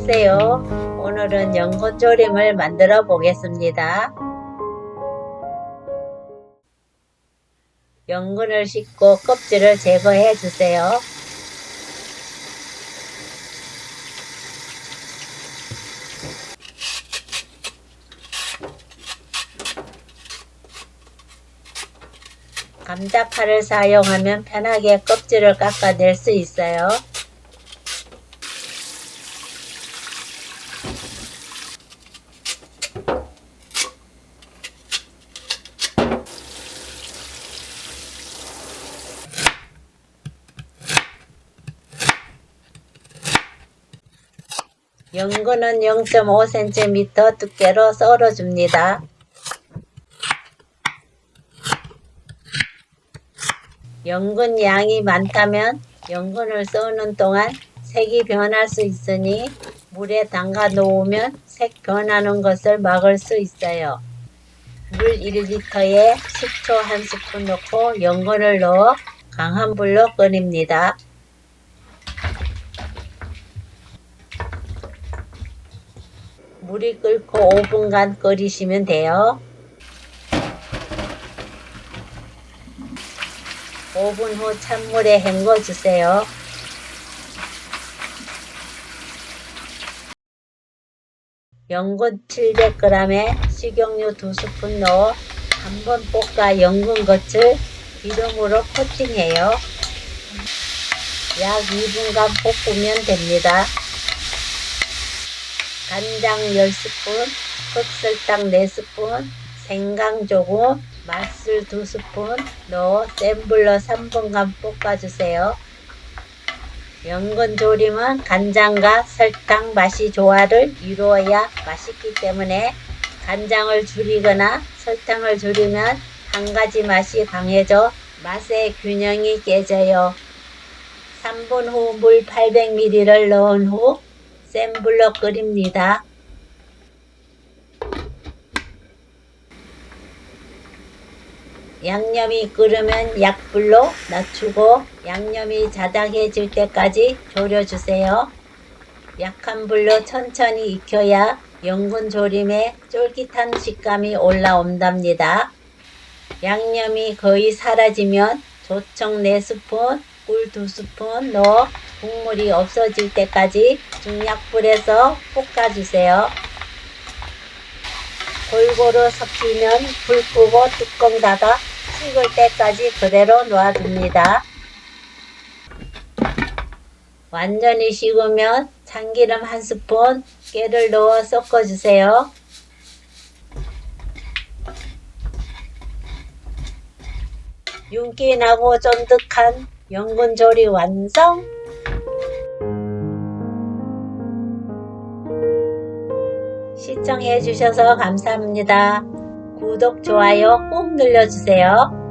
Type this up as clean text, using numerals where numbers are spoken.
안녕하세요. 오늘은 연근조림을 만들어 보겠습니다. 연근을 씻고 껍질을 제거해 주세요. 감자칼을 사용하면 편하게 껍질을 깎아낼 수 있어요. 연근은 0.5cm 두께로 썰어줍니다. 연근 양이 많다면 연근을 썰는 동안 색이 변할 수 있으니 물에 담가 놓으면 색 변하는 것을 막을 수 있어요. 물 1리터에 식초 1스푼 넣고 연근을 넣어 강한 불로 끓입니다. 물이 끓고 5분간 끓이시면 돼요. 5분 후 찬물에 헹궈 주세요. 연근 700g에 식용유 2스푼 넣어 한번 볶아 연근 겉을 기름으로 코팅해요. 약 2분간 볶으면 됩니다. 간장 10스푼, 흑설탕 4스푼, 생강 조금, 맛술 2스푼 넣어 센 불로 3분간 볶아주세요. 연근 조림은 간장과 설탕 맛이 조화를 이루어야 맛있기 때문에 간장을 줄이거나 설탕을 줄이면 한 가지 맛이 강해져 맛의 균형이 깨져요. 3분 후 물 800ml를 넣은 후 센 불로 끓입니다. 양념이 끓으면 약불로 낮추고 양념이 자작해질 때까지 졸여주세요. 약한 불로 천천히 익혀야 연근 조림에 쫄깃한 식감이 올라온답니다. 양념이 거의 사라지면 조청 4스푼, 꿀 2스푼 넣어 국물이 없어질 때까지 중약불에서 볶아주세요. 골고루 섞이면 불 끄고 뚜껑 닫아 식을 때까지 그대로 놔둡니다. 완전히 식으면 참기름 1스푼, 깨를 넣어 섞어주세요. 윤기 나고 쫀득한 연근조림 완성! 시청해 주셔서 감사합니다. 구독, 좋아요 꼭 눌러주세요.